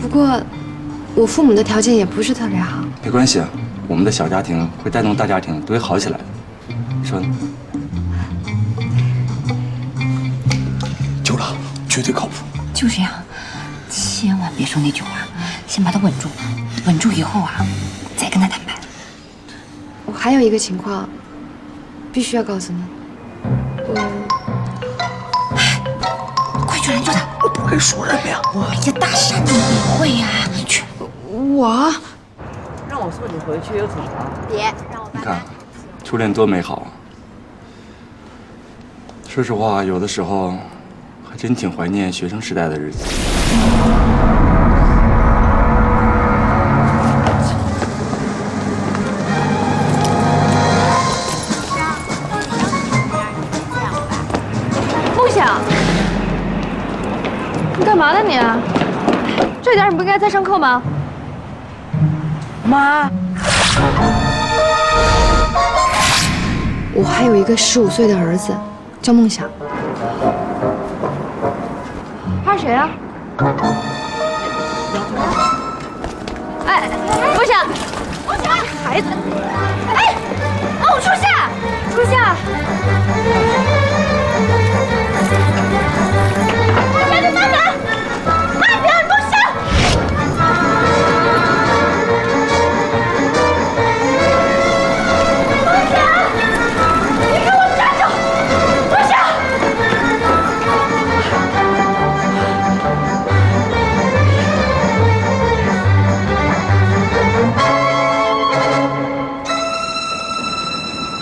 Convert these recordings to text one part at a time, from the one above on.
不过，我父母的条件也不是特别好。没关系啊，我们的小家庭会带动大家庭都会好起来的。你说呢？九郎绝对靠谱。就这样，千万别说那句话，先把他稳住，稳住以后啊，再跟他谈判。我还有一个情况，必须要告诉你。快去拦住他！我不会说什么呀。哎呀，大傻你也会呀？去，我让我送你回去又怎么了？别让我你看，初恋多美好啊！说实话，有的时候还真挺怀念学生时代的日子。梦想，你干嘛呢你？这点你不应该在上课吗？妈，我还有一个15岁的儿子，叫梦想。他是谁啊？哎，梦想，孩子，哎，哦，初夏，初夏，慢点，慢点，慢点，梦想。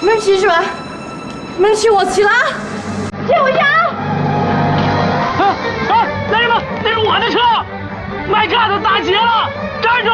没人骑是吧？没人骑，我骑了啊！借我牙！来人们，那是我的车 ！My God， 打劫了！站住！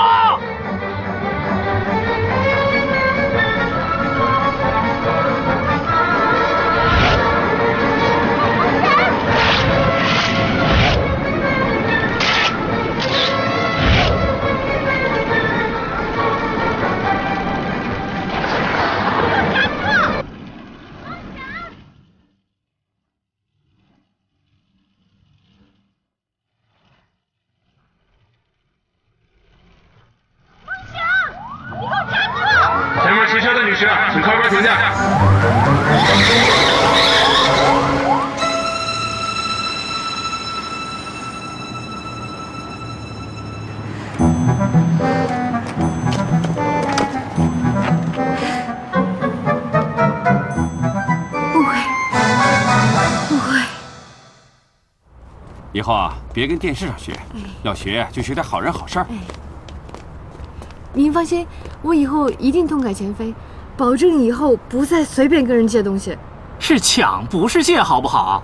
前面骑车的女士，请靠边停下。不会，不会。以后啊，别跟电视上学，要学就学点好人好事儿。您放心，我以后一定痛改前非，保证以后不再随便跟人借东西。是抢，不是借，好不好？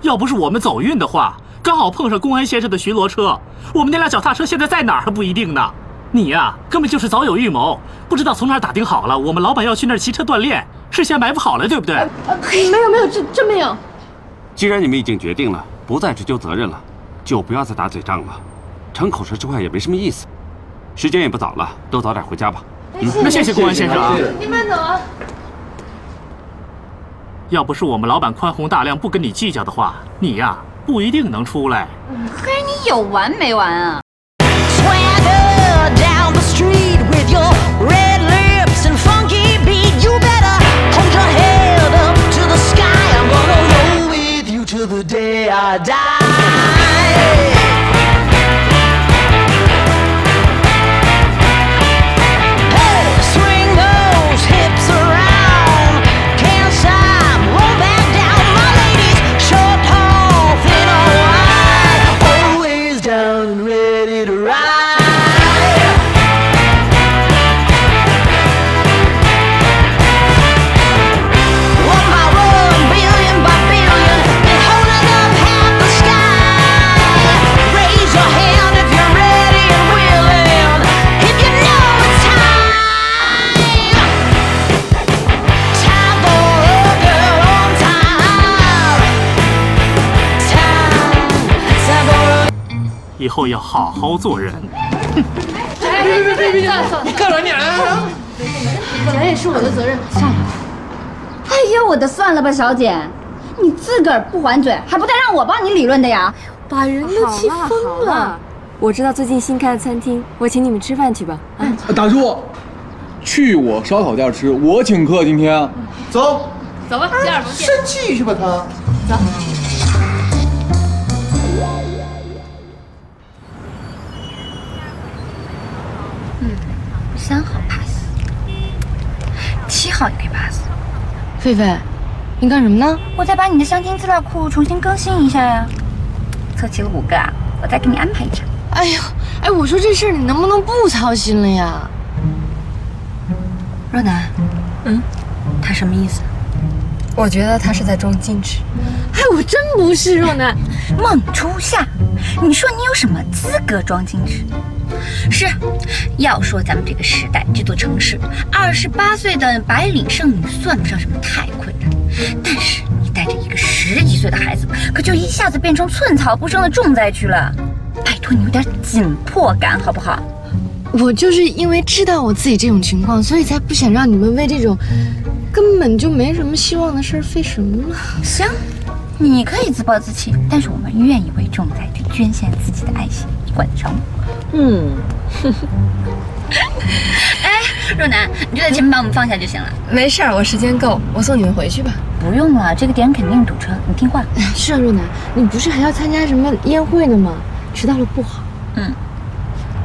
要不是我们走运的话，刚好碰上公安先生的巡逻车，我们那辆脚踏车现在在哪儿还不一定呢。你呀，根本就是早有预谋，不知道从哪儿打听好了，我们老板要去那儿骑车锻炼，事先埋伏好了，对不对？没有，真没有。既然你们已经决定了，不再追究责任了，就不要再打嘴仗了，逞口舌之快也没什么意思。时间也不早了，都早点回家吧。那谢谢公安先生啊。您慢走啊。要不是我们老板宽宏大量，不跟你计较的话，你呀不一定能出来。嘿，你有完没完啊？ Swagger down the street with your red lips and funky beat. You better hold your head up to the sky. I'm gonna roll with you till the day I die. " 以后要好好做人。别，算了，你干啥你？本来也是我的责任，算了。哎呀，我的算了吧，小姐，你自个儿不还嘴，还不带让我帮你理论的呀？把人都气疯了。我知道最近新开的餐厅，我请你们吃饭去吧。啊，大叔，去我烧烤店吃，我请客今天。走，走吧，第二楼见。生气是吧他？走。3号 pass， 7号也可以 pass。狒狒，你干什么呢？我再把你的相亲资料库重新更新一下呀。凑齐了5个啊，我再给你安排一场。哎呦，哎，我说这事儿你能不能不操心了呀？若楠，他什么意思？我觉得他是在装矜持。哎，我真不是若楠。孟初夏，你说你有什么资格装矜持？是，要说咱们这个时代，这座城市，28岁的白领剩女算不上什么太困难，但是你带着一个10几岁的孩子，可就一下子变成寸草不生的重灾区了。拜托你有点紧迫感好不好？我就是因为知道我自己这种情况，所以才不想让你们为这种根本就没什么希望的事儿费什么嘛。行，你可以自暴自弃，但是我们愿意为重灾区捐献自己的爱心，你管得着吗？哎，若楠，你就在前面把我们放下就行了。没事儿，我时间够，我送你们回去吧。不用了，这个点肯定堵车，你听话。是啊，若楠，你不是还要参加什么宴会呢吗？迟到了不好。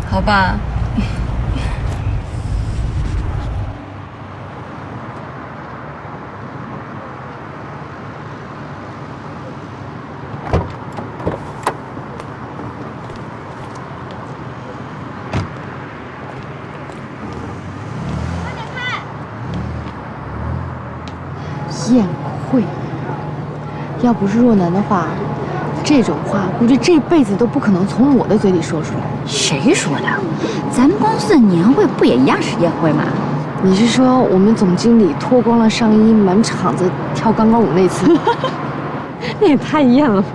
好吧。宴会，要不是若楠的话，这种话估计这辈子都不可能从我的嘴里说出来。谁说的？咱们公司的年会不也一样是宴会吗？你是说我们总经理脱光了上衣，满场子跳钢管舞那次？那也太艳了吧！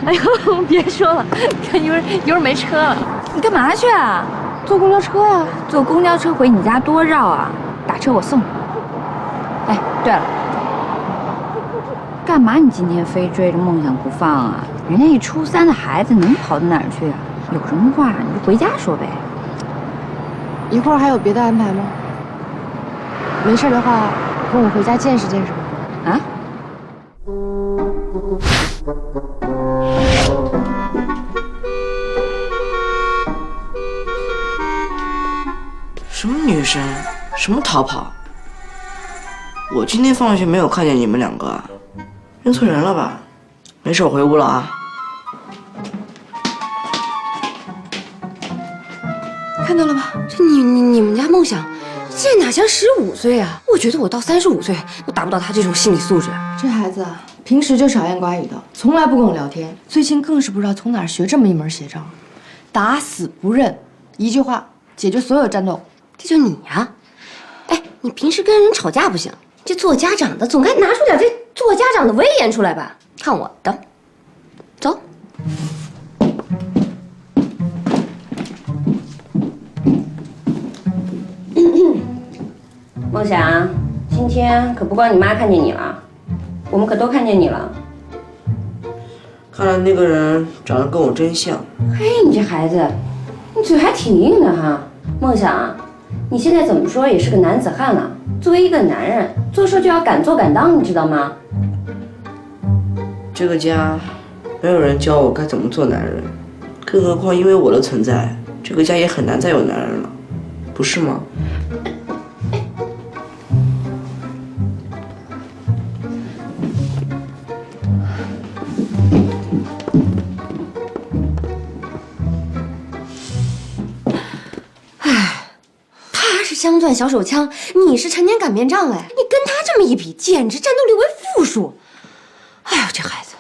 哎呦，别说了，看一会儿没车了。你干嘛去啊？坐公交车呀。坐公交车回你家多绕啊！打车我送你。哎，对了，干嘛你今天非追着梦想不放啊？人家一初3的孩子能跑到哪儿去啊？有什么话你就回家说呗。一会儿还有别的安排吗？没事的话，跟我回家见识见识吧。啊？什么女生，什么逃跑？我今天放学没有看见你们2个啊，认错人了吧？没事，我回屋了啊。看到了吧？这你们家梦想，这哪像15岁啊？我觉得我到35岁都达不到他这种心理素质。这孩子啊，平时就少言寡语的，从来不跟我聊天，最近更是不知道从哪儿学这么一门邪招，打死不认，一句话解决所有战斗。这就你呀、哎，你平时跟人吵架不行，这做家长的总该拿出点这做家长的威严出来吧？看我的，走。梦想，今天可不光你妈看见你了，我们可都看见你了。看来那个人长得跟我真像。嘿，你这孩子，你嘴还挺硬的哈。梦想，你现在怎么说也是个男子汉了。作为一个男人，做事就要敢做敢当，你知道吗？这个家没有人教我该怎么做男人，更何况因为我的存在，这个家也很难再有男人了，不是吗？镶钻小手枪，你是陈年擀面杖哎！你跟他这么一比，简直战斗力为负数。哎呦，这孩子，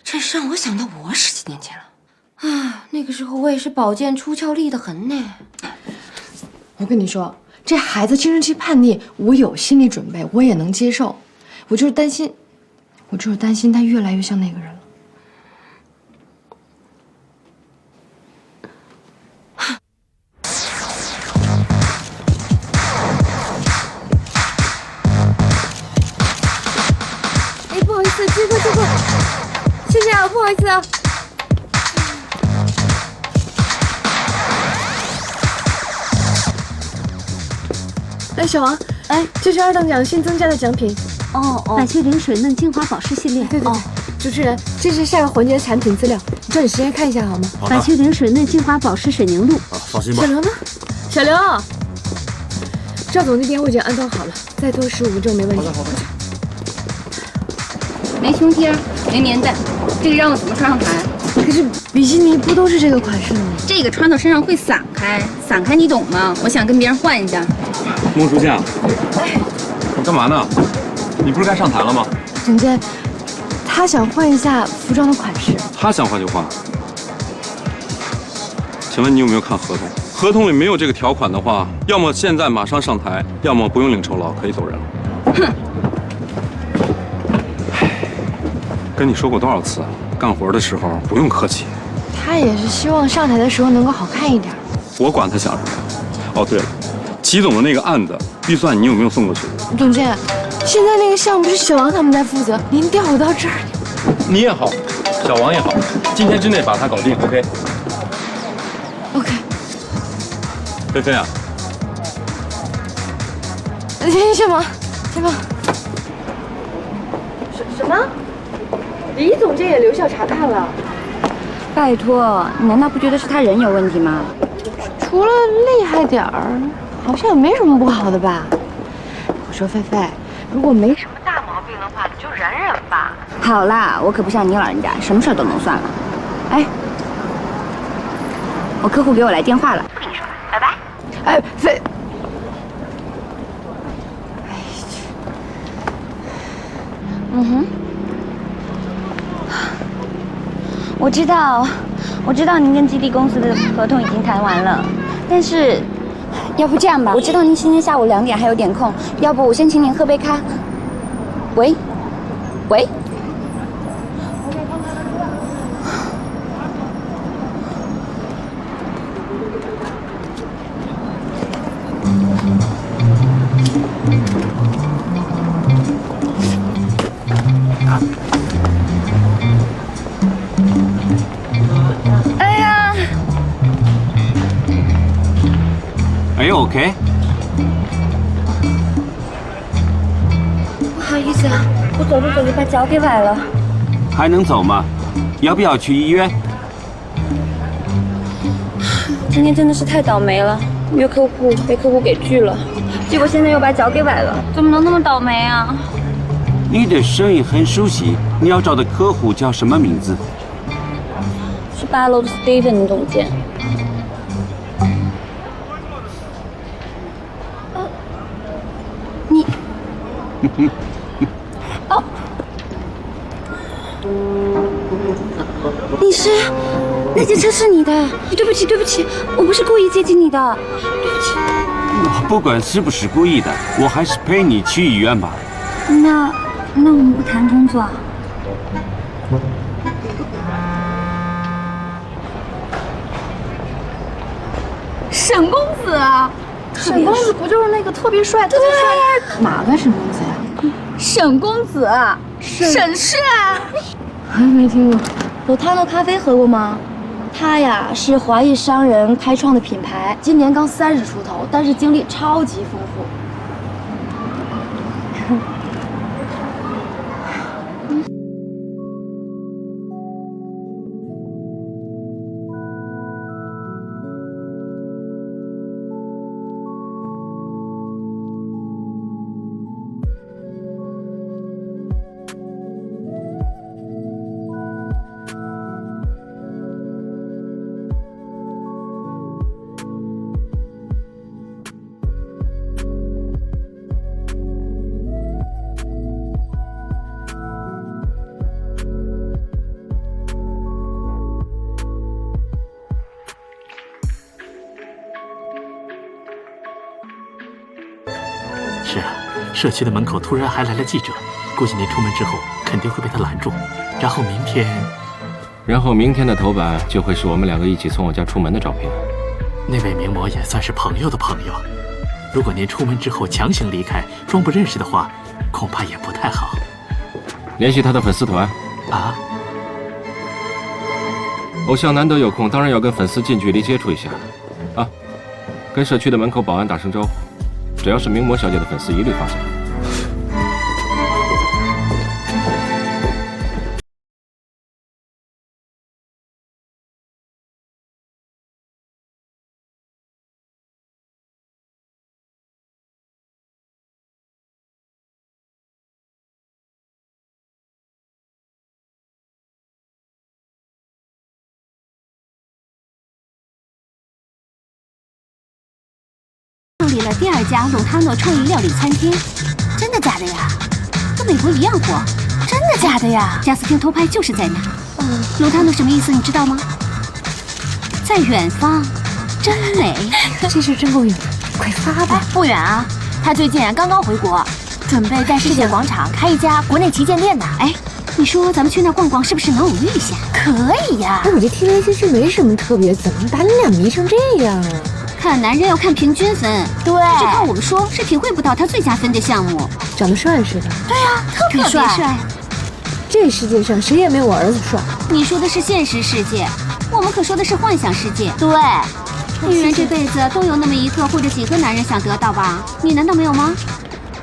真是让我想到我10几年前了啊！那个时候我也是宝剑出鞘利得很呢。我跟你说，这孩子青春期叛逆，我有心理准备，我也能接受。我就是担心他越来越像那个人了。接过，谢谢啊，不好意思啊。哎，小王，哎，这是2等奖新增加的奖品。百雀羚水嫩精华保湿系列。对。主持人，这是下个环节的产品资料，你抓紧时间看一下好吗？百雀羚水嫩精华保湿水凝露。放心吧。小刘呢？小刘，赵总那边我已经安装好了，再多15分钟没问题。好的。没胸贴，没棉带，这个让我怎么穿上台？可是比基尼不都是这个款式的吗？这个穿到身上会散开，散开你懂吗？我想跟别人换一下。孟书记，你干嘛呢？你不是该上台了吗？总监，他想换一下服装的款式。他想换就换。请问你有没有看合同？合同里没有这个条款的话，要么现在马上上台，要么不用领酬劳，可以走人了。哼。跟你说过多少次，干活的时候不用客气。他也是希望上台的时候能够好看一点。我管他想什么。哦，对了，齐总的那个案子预算你有没有送过去？总监，现在那个项目是小王他们在负责，您调我到这儿。你也好，小王也好，今天之内把它搞定 ，OK？OK。菲菲啊，先忙。什么？李总监也留校查看了？拜托，你难道不觉得是他人有问题吗？除了厉害点儿，好像也没什么不好的吧？我说菲菲，如果没什么大毛病的话，你就忍忍吧。好啦，我可不像你老人家，什么事儿都能算了。哎，我客户给我来电话了，不跟你说了，拜拜。哎，菲。我知道您跟基地公司的合同已经谈完了，但是，要不这样吧，我知道您今天下午2点还有点空，要不我先请您喝杯咖。喂。OK。不好意思啊，我走着走着把脚给崴了。还能走吗？要不要去医院？今天真的是太倒霉了，约客户被客户给拒了，结果现在又把脚给崴了，怎么能那么倒霉啊？你的声音很熟悉，你要找的客户叫什么名字？是8楼的 Steven 总监。你，哦，你是？那件车是你的？对不起，对不起，我不是故意接近你的，对不起。不管是不是故意的，我还是陪你去医院吧。那我们不谈工作。沈公子啊！沈公子不就是那个特别帅、哪个沈公子呀？沈公子，沈氏啊！还没听过。有他的咖啡喝过吗？他呀是华裔商人开创的品牌，今年刚30出头，但是经历超级丰富。是啊，社区的门口突然还来了记者，估计您出门之后肯定会被他拦住，然后明天的头版就会是我们2个一起从我家出门的照片。那位名模也算是朋友的朋友，如果您出门之后强行离开，装不认识的话，恐怕也不太好。联系他的粉丝团啊。偶像难得有空，当然要跟粉丝近距离接触一下啊，跟社区的门口保安打声招呼。只要是名模小姐的粉丝，一律发钱。创立了第2家鲁塔诺创意料理餐厅，真的假的呀？跟美国一样火，真的假的呀？贾斯汀偷拍就是在那。鲁塔诺什么意思你知道吗？在远方，真美。这事真够远的，快发吧。不远啊，他最近刚刚回国，准备在世界广场开一家国内旗舰店呢。哎，你说咱们去那逛逛，是不是能偶遇一下？可以呀。哎，我这 TVCC 没什么特别，怎么把你俩迷成这样啊？看男人要看平均分，对，只靠我们说是体会不到他最佳分的项目。长得帅是吧？对啊，特别帅。这世界上谁也没有我儿子帅。你说的是现实世界，我们可说的是幻想世界。对，女人这辈子都有那么1个或者几个男人想得到吧？你难道没有吗？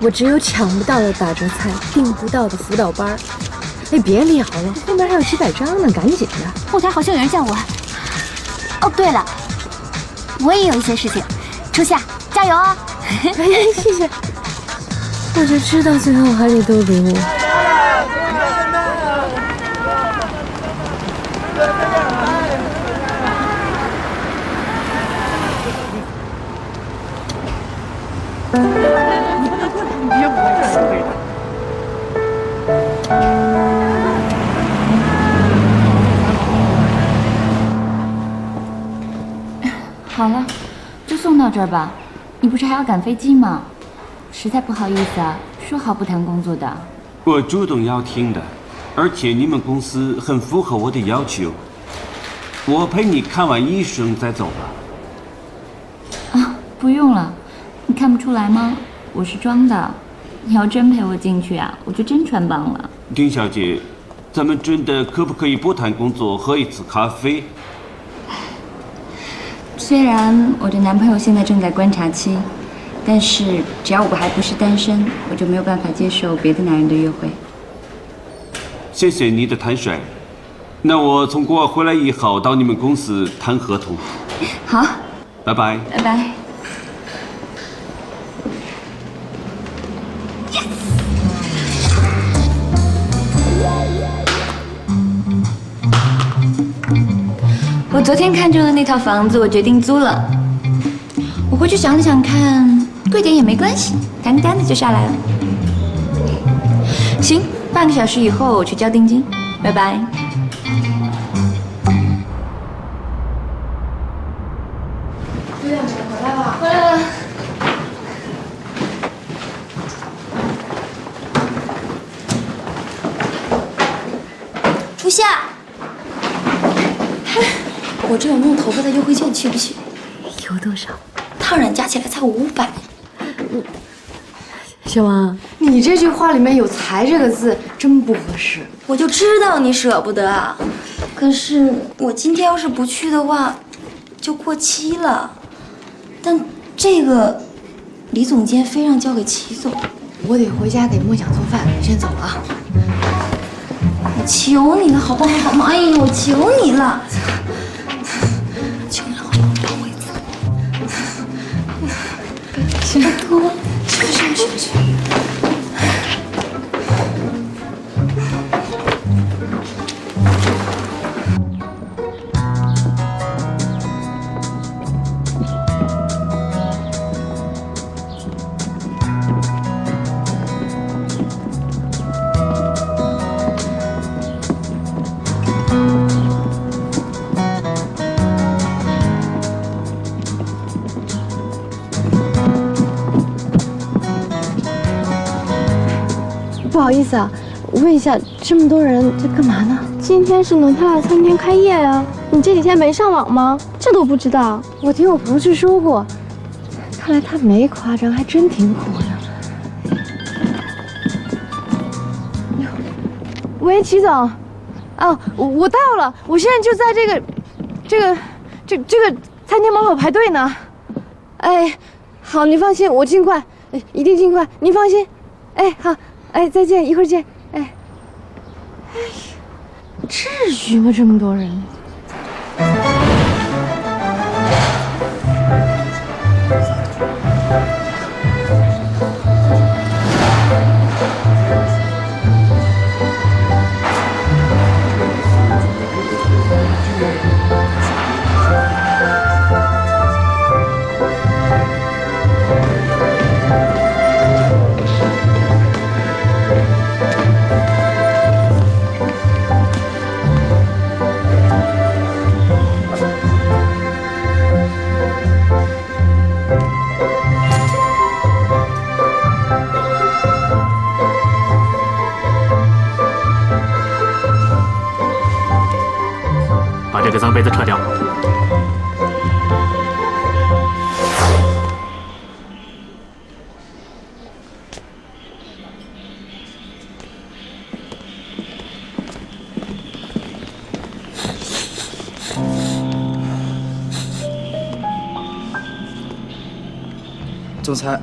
我只有抢不到的打折菜，订不到的辅导班。哎，别聊了，后面还有几百张呢，赶紧的。后台好像有人叫我。哦，对了。我也有一些事情，初夏加油啊！谢谢。我就知道最后还得都给我。好了，就送到这儿吧。你不是还要赶飞机吗？实在不好意思啊，说好不谈工作的。我主动要听的，而且你们公司很符合我的要求。我陪你看完医生再走吧。啊，不用了，你看不出来吗？我是装的。你要真陪我进去啊，我就真穿帮了。丁小姐，咱们真的可不可以不谈工作，喝一次咖啡？虽然我的男朋友现在正在观察期，但是只要我还不是单身，我就没有办法接受别的男人的约会。谢谢你的坦率。那我从国外回来以后到你们公司谈合同。好，拜拜。拜拜。我昨天看中的那套房子，我决定租了。我回去想了想看，贵点也没关系，谈个单子就下来了。行，半个小时以后我去交定金，拜拜。朱亚梅回来了，回来了。初夏。我这有弄头发的优惠券，去不去？有多少？烫染加起来才500。小王，你这句话里面有“才”这个字，真不合适。我就知道你舍不得啊，可是我今天要是不去的话，就过期了。但这个李总监非让交给齐总，我得回家给梦想做饭，先走了啊。我求你了，好不好嘛？哎呀，我求你了。拜托，去。不好意思啊，问一下，这么多人在干嘛呢？今天是鲁塔纳餐厅开业啊！你这几天没上网吗？这都不知道？我听我同事说过，看来他没夸张，还真挺火的。喂，齐总，哦，我到了，我现在就在这个餐厅门口排队呢。哎，好，你放心，我尽快，一定尽快，您放心。哎，好，哎，再见，一会儿见。哎，至于吗？这么多人。把这个脏杯子撤掉。总裁，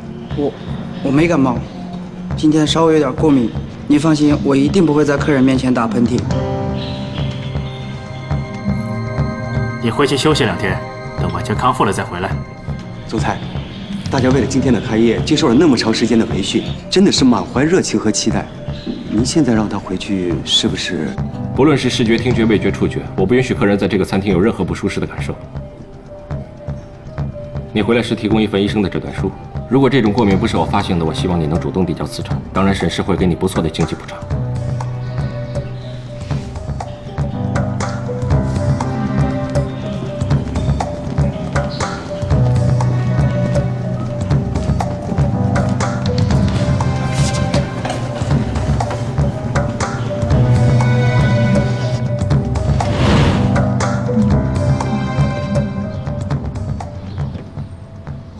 我没感冒，今天稍微有点过敏，您放心，我一定不会在客人面前打喷嚏。你回去休息2天，等完全康复了再回来。总裁，大家为了今天的开业，接受了那么长时间的培训，真的是满怀热情和期待。您现在让他回去，是不是？不论是视觉、听觉、味觉、触觉，我不允许客人在这个餐厅有任何不舒适的感受。你回来时提供一份医生的诊断书。如果这种过敏不是我发现的，我希望你能主动递交辞呈。当然，沈氏会给你不错的经济补偿。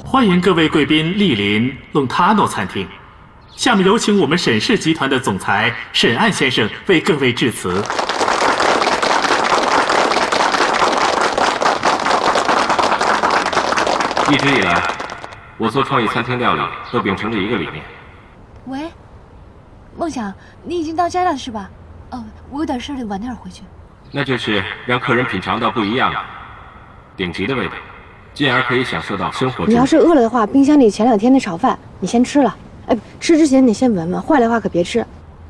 欢迎各位贵宾莅临隆塔诺餐厅。下面有请我们沈氏集团的总裁沈岸先生为各位致辞。一直以来，我做创意餐厅料理都秉承着一个理念。喂，梦想，你已经到家了是吧？哦，我有点事得晚点回去。那就是让客人品尝到不一样的、顶级的味道，进而可以享受到生活。你要是饿了的话，冰箱里前2天的炒饭你先吃了。哎，吃之前你先闻闻，坏的话可别吃。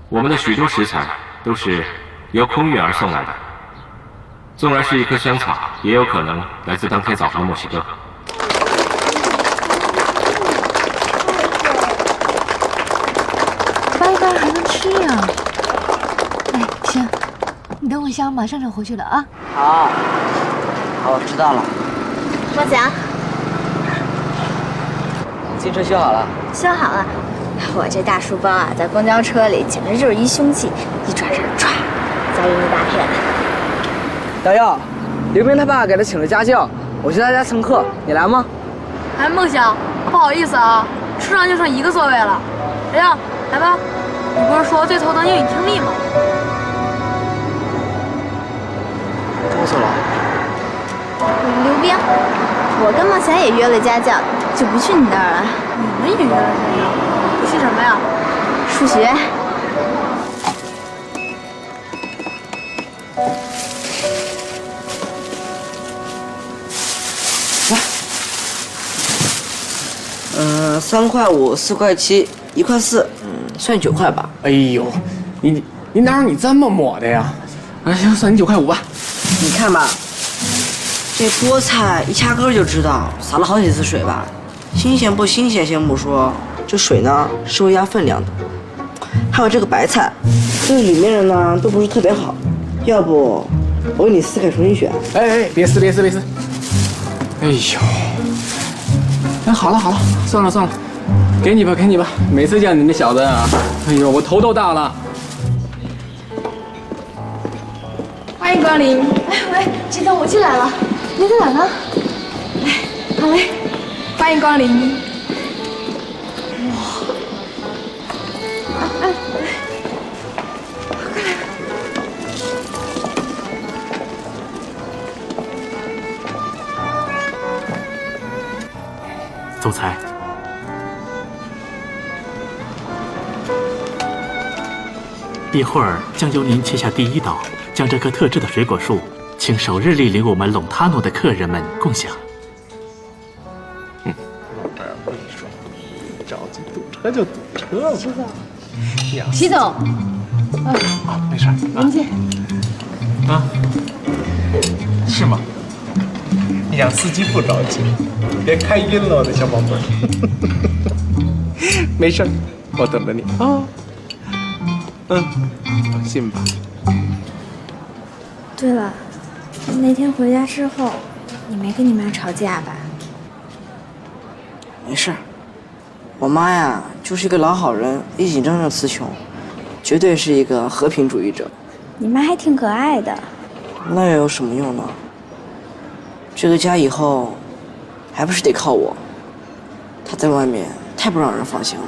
我们的许多食材都是由空运而送来的，纵然是一棵香草，也有可能来自当天早上的墨西哥。掰开还能吃呀？哎，行，你等我一下，我马上就回去了啊。好，我知道了。梦想，新车修好了。修好了。我这大书包啊，在公交车里简直就是一凶器，一转身唰，栽进一大片。瑶瑶，刘冰他爸给他请了家教，我去他家蹭课，你来吗？哎，梦想，不好意思啊，车上就剩1个座位了。瑶瑶，来吧。你不是说最头疼英语听力吗？告诉了。刘冰，我跟梦想也约了家教，就不去你那儿了。你们也约了家教？去什么呀？数学。3块5、4块7、1块4，算9块吧。哎呦，你哪有你这么抹的呀？哎，行，算你9块5吧。你看吧，这菠菜一掐根就知道，撒了好几次水吧。新鲜不新鲜先不说，这水呢是会压分量的。还有这个白菜，这里面的呢都不是特别好，要不我给你撕开重新选。哎，别撕。哎呦，哎，好了，算了，给你吧。每次见你那小子啊，哎呦，我头都大了。欢迎光临。哎喂，记得我进来了，你在哪呢？哎，好嘞，欢迎光临。总裁，一会儿将由您切下第一刀，将这棵特制的水果树，请首日莅临我们隆塔诺的客人们共享。我跟你说，着急堵车就堵车嘛。齐总，没事，您进。啊，是吗？你让司机不着急，别开晕了我的小宝贝儿。没事，我等着你啊。放心吧。对了，那天回家之后，你没跟你妈吵架吧？没事，我妈呀就是一个老好人，一心真正词穷，绝对是一个和平主义者。你妈还挺可爱的。那又有什么用呢？这个家以后还不是得靠我。她在外面太不让人放心了。